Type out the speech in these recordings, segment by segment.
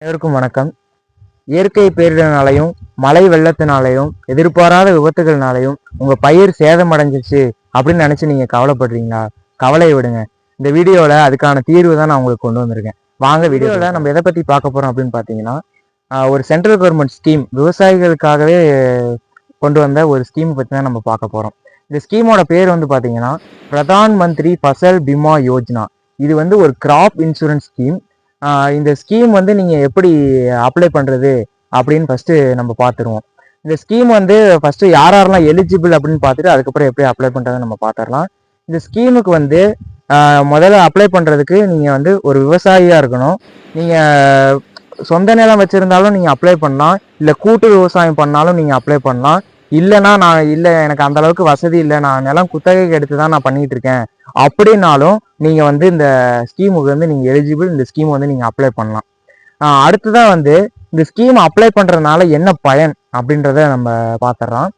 அனைவருக்கும் வணக்கம். இயற்கை பேரிடர்னாலையும் மழை வெள்ளத்தினாலையும் எதிர்பாராத விபத்துகள்னாலையும் உங்க பயிர் சேதம் அடைஞ்சிச்சு அப்படின்னு நினைச்சு நீங்க கவலைப்படுறீங்களா? கவலையை விடுங்க. இந்த வீடியோல அதுக்கான தீர்வு தான் நான் உங்களுக்கு கொண்டு வந்திருக்கேன். வாங்க வீடியோல நம்ம எதை பத்தி பார்க்க போறோம் அப்படின்னு பாத்தீங்கன்னா, ஒரு சென்ட்ரல் கவர்மெண்ட் ஸ்கீம், விவசாயிகளுக்காகவே கொண்டு வந்த ஒரு ஸ்கீம் பத்தி தான் நம்ம பார்க்க போறோம். இந்த ஸ்கீமோட பேர் வந்து பாத்தீங்கன்னா பிரதான் மந்திரி ஃபசல் பிமா யோஜனா. இது வந்து ஒரு கிராப் இன்சூரன்ஸ் ஸ்கீம். இந்த ஸ்கீம் வந்து நீங்கள் எப்படி அப்ளை பண்ணுறது அப்படின்னு ஃபஸ்ட்டு நம்ம பார்த்துருவோம். இந்த ஸ்கீம் வந்து ஃபஸ்ட்டு யாரெல்லாம் எலிஜிபிள் அப்படின்னு பார்த்துட்டு அதுக்கப்புறம் எப்படி அப்ளை பண்ணுறதை நம்ம பார்த்துடலாம். இந்த ஸ்கீமுக்கு வந்து முதல்ல அப்ளை பண்ணுறதுக்கு நீங்கள் வந்து ஒரு விவசாயியாக இருக்கணும். நீங்கள் சொந்த நிலம் வச்சுருந்தாலும் நீங்கள் அப்ளை பண்ணலாம், இல்லை கூட்டு விவசாயம் பண்ணாலும் நீங்கள் அப்ளை பண்ணலாம். இல்லைன்னா எனக்கு அந்த அளவுக்கு வசதி இல்லை, நான் நிலம் குத்தகைக்கு எடுத்து தான் நான் பண்ணிட்டு இருக்கேன் அப்படின்னாலும் நீங்கள் வந்து இந்த ஸ்கீமுக்கு வந்து நீங்கள் எலிஜிபிள். இந்த ஸ்கீம் வந்து நீங்கள் அப்ளை பண்ணலாம். அடுத்ததான் வந்து இந்த ஸ்கீம் அப்ளை பண்ணுறதுனால என்ன பயன் அப்படின்றத நம்ம பார்த்துடலாம்.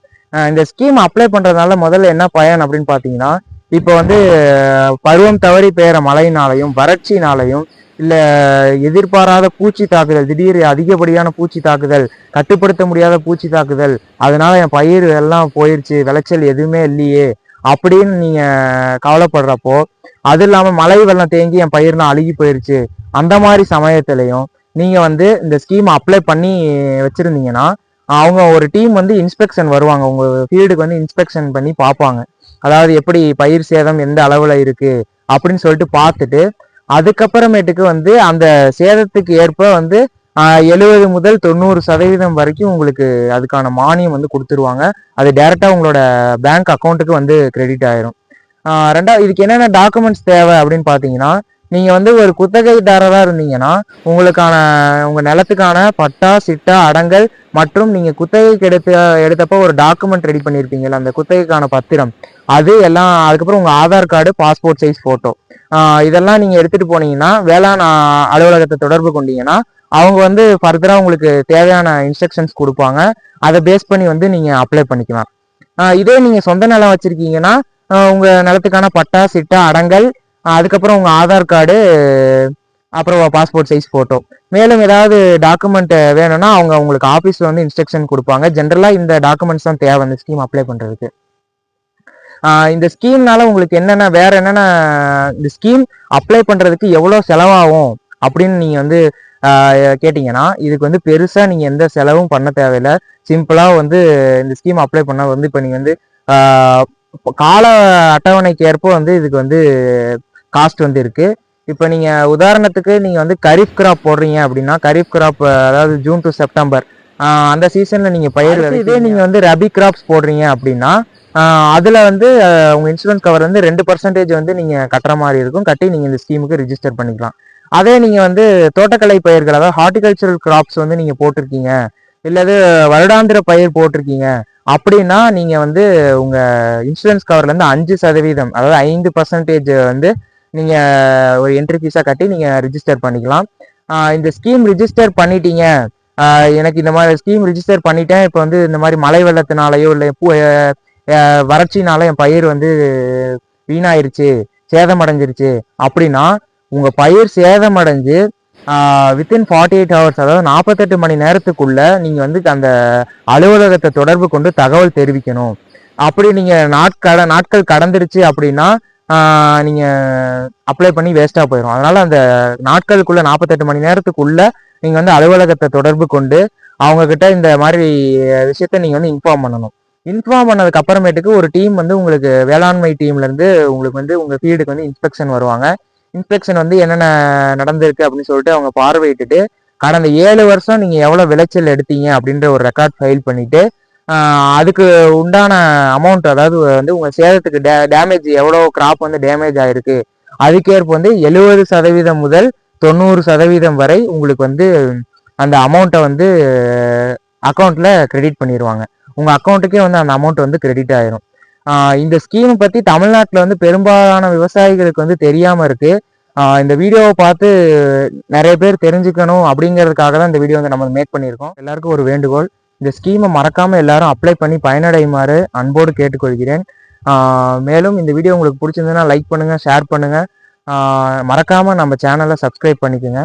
இந்த ஸ்கீம் அப்ளை பண்ணுறதுனால முதல்ல என்ன பயன் அப்படின்னு பார்த்தீங்கன்னா, இப்போ வந்து பருவம் தவறி பெய்கிற மழையினாலையும் வறட்சினாலையும் இல்லை எதிர்பாராத பூச்சி தாக்குதல், திடீர் அதிகப்படியான பூச்சி தாக்குதல், கட்டுப்படுத்த முடியாத பூச்சி தாக்குதல், அதனால என் பயிர் எல்லாம் போயிடுச்சு, விளைச்சல் எதுவுமே இல்லையே அப்படின்னு நீங்க கவலைப்படுறப்போ, அது இல்லாம மழை வெள்ளம் தேங்கி என் பயிர்லாம் அழுகி போயிருச்சு, அந்த மாதிரி சமயத்திலையும் நீங்க வந்து இந்த ஸ்கீம் அப்ளை பண்ணி வச்சிருந்தீங்கன்னா, அவங்க ஒரு டீம் வந்து இன்ஸ்பெக்ஷன் வருவாங்க, உங்க ஃபீல்டுக்கு வந்து இன்ஸ்பெக்ஷன் பண்ணி பார்ப்பாங்க. அதாவது எப்படி பயிர் சேதம் எந்த அளவுல இருக்கு அப்படின்னு சொல்லிட்டு பார்த்துட்டு, அதுக்கப்புறமேட்டுக்கு வந்து அந்த சேதத்துக்கு ஏற்ப வந்து 70 முதல் 90% வரைக்கும் உங்களுக்கு அதுக்கான மானியம் வந்து கொடுத்துருவாங்க. அது டைரக்டா உங்களோட பேங்க் அக்கௌண்ட்டுக்கு வந்து கிரெடிட் ஆயிரும். ரெண்டாவது, இதுக்கு என்னென்ன டாக்குமெண்ட்ஸ் தேவை அப்படின்னு பார்த்தீங்கன்னா, நீங்க வந்து ஒரு குத்தகைதாரராக இருந்தீங்கன்னா உங்க நிலத்துக்கான பட்டா, சிட்டா, அடங்கல் மற்றும் நீங்க குத்தகைக்கு எடுத்தப்போ ஒரு டாக்குமெண்ட் ரெடி பண்ணியிருப்பீங்கல்ல, அந்த குத்தகைக்கான பத்திரம், அது எல்லாம், அதுக்கப்புறம் உங்க Aadhaar card, passport size photo, இதெல்லாம் நீங்க எடுத்துட்டு போனீங்கன்னா, வேளாண் அலுவலகத்தை தொடர்பு கொண்டீங்கன்னா அவங்க வந்து ஃபர்தரா உங்களுக்கு தேவையான இன்ஸ்ட்ரக்ஷன்ஸ் கொடுப்பாங்க. அதை பேஸ் பண்ணி வந்து நீங்க அப்ளை பண்ணிக்கலாம். இதே நீங்க சொந்த நிலம் வச்சிருக்கீங்கன்னா, உங்க நிலத்துக்கான பட்டா, சிட்டா, அடங்கல், அதுக்கப்புறம் உங்க ஆதார் கார்டு, அப்புறம் பாஸ்போர்ட் சைஸ் போட்டோ, மேலும் ஏதாவது டாக்குமெண்ட் வேணும்னா அவங்க உங்களுக்கு ஆஃபீஸ்ல வந்து இன்ஸ்ட்ரக்ஷன் கொடுப்பாங்க. ஜென்ரலா இந்த டாக்குமெண்ட்ஸ் தான் தேவை இந்த ஸ்கீம் அப்ளை பண்றதுக்கு. இந்த ஸ்கீம்னால உங்களுக்கு வேற என்னென்ன, இந்த ஸ்கீம் அப்ளை பண்றதுக்கு எவ்வளவு செலவாகும் அப்படின்னு நீங்க வந்து கேட்டீங்கன்னா, இதுக்கு வந்து பெருசா நீங்க எந்த செலவும் பண்ண தேவையில்லை. சிம்பிளா வந்து இந்த ஸ்கீம் அப்ளை பண்ண வந்து இப்போ நீங்க வந்து கால அட்டவணைக்கு ஏற்ப வந்து இதுக்கு வந்து காஸ்ட் வந்து இருக்கு. இப்போ நீங்க உதாரணத்துக்கு நீங்க வந்து கரீஃப் கிராப் போடுறீங்க அப்படின்னா, கரீஃப் கிராப் அதாவது ஜூன் டு செப்டம்பர் அந்த சீசன்ல நீங்க பயிர், இதே நீங்க வந்து ரபி கிராப்ஸ் போடுறீங்க அப்படின்னா அதுல வந்து உங்க இன்சூரன்ஸ் கவர் வந்து 2% வந்து நீங்க கட்டுற மாதிரி இருக்கும். கட்டி நீங்க இந்த ஸ்கீமுக்கு ரிஜிஸ்டர் பண்ணிக்கலாம். அதே நீங்க வந்து தோட்டக்கலை பயிர்கள், அதாவது ஹார்டிகல்ச்சரல் கிராப்ஸ் வந்து நீங்க போட்டிருக்கீங்க, இல்லது வருடாந்திர பயிர் போட்டிருக்கீங்க அப்படின்னா, நீங்க வந்து உங்க இன்சூரன்ஸ் கவர்ல இருந்து 5%, அதாவது 5% வந்து நீங்க ஒரு என்ட்ரி ஃபீஸா கட்டி நீங்க ரிஜிஸ்டர் பண்ணிக்கலாம். இந்த ஸ்கீம் ரிஜிஸ்டர் பண்ணிட்டீங்க, எனக்கு இந்த மாதிரி ஸ்கீம் ரிஜிஸ்டர் பண்ணிட்டேன், இப்போ வந்து இந்த மாதிரி மழை வெள்ளத்தினாலேயோ இல்லை வறட்சினால என் பயிர் வந்து வீணாயிருச்சு, சேதமடைஞ்சிருச்சு அப்படின்னா, உங்க பயிர் சேதமடைஞ்சு வித்தின் 48 ஹவர்ஸ், அதாவது 48 மணி நேரத்துக்குள்ள நீங்க வந்து அந்த அலுவலகத்தை தொடர்பு கொண்டு தகவல் தெரிவிக்கணும். அப்படி நீங்க நாட்கள் கடந்துருச்சு அப்படின்னா நீங்க அப்ளை பண்ணி வேஸ்டா போயிடும். அதனால அந்த நாட்களுக்குள்ள 48 மணி நேரத்துக்குள்ள நீங்க வந்து அலுவலகத்தை தொடர்பு கொண்டு அவங்க கிட்ட இந்த மாதிரி விஷயத்த நீங்க வந்து இன்ஃபார்ம் பண்ணணும். இன்ஃபார்ம் பண்ணதுக்கு அப்புறமேட்டுக்கு ஒரு டீம் வந்து உங்களுக்கு, வேளாண்மை டீம்ல இருந்து உங்களுக்கு வந்து உங்க ஃபீல்டுக்கு வந்து இன்ஸ்பெக்ஷன் வருவாங்க. இன்ஸ்பெக்ஷன் வந்து என்னென்ன நடந்திருக்கு அப்படின்னு சொல்லிட்டு அவங்க பார்வையிட்டுட்டு, கடந்த 7 வருஷம் நீங்க எவ்வளவு விளைச்சல் எடுத்தீங்க அப்படின்ற ஒரு ரெக்கார்ட் ஃபைல் பண்ணிட்டு, அதுக்கு உண்டான அமௌண்ட், அதாவது வந்து உங்க சேதத்துக்கு டேமேஜ் எவ்வளவு கிராப் வந்து டேமேஜ் ஆயிருக்கு, அதுக்கேற்ப வந்து 70% முதல் 90% வரை உங்களுக்கு வந்து அந்த அமௌண்ட்டை வந்து அக்கௌண்ட்ல கிரெடிட் பண்ணிடுவாங்க. உங்க அக்கௌண்ட்டுக்கே வந்து அந்த அமௌண்ட் வந்து கிரெடிட் ஆயிரும். இந்த ஸ்கீம் பத்தி தமிழ்நாட்டில் வந்து பெரும்பாலான விவசாயிகளுக்கு வந்து தெரியாம இருக்கு. இந்த வீடியோவை பார்த்து நிறைய பேர் தெரிஞ்சுக்கணும் அப்படிங்கிறதுக்காக தான் இந்த வீடியோ வந்து நம்ம மேக் பண்ணியிருக்கோம். எல்லாருக்கும் ஒரு வேண்டுகோள், இந்த ஸ்கீமை மறக்காம எல்லாரும் அப்ளை பண்ணி பயனடையுமாறு அன்போடு கேட்டுக்கொள்கிறேன். மேலும் இந்த வீடியோ உங்களுக்கு பிடிச்சிருந்ததுன்னா லைக் பண்ணுங்க, ஷேர் பண்ணுங்க, மறக்காம நம்ம சேனலை சப்ஸ்கிரைப் பண்ணிக்கோங்க.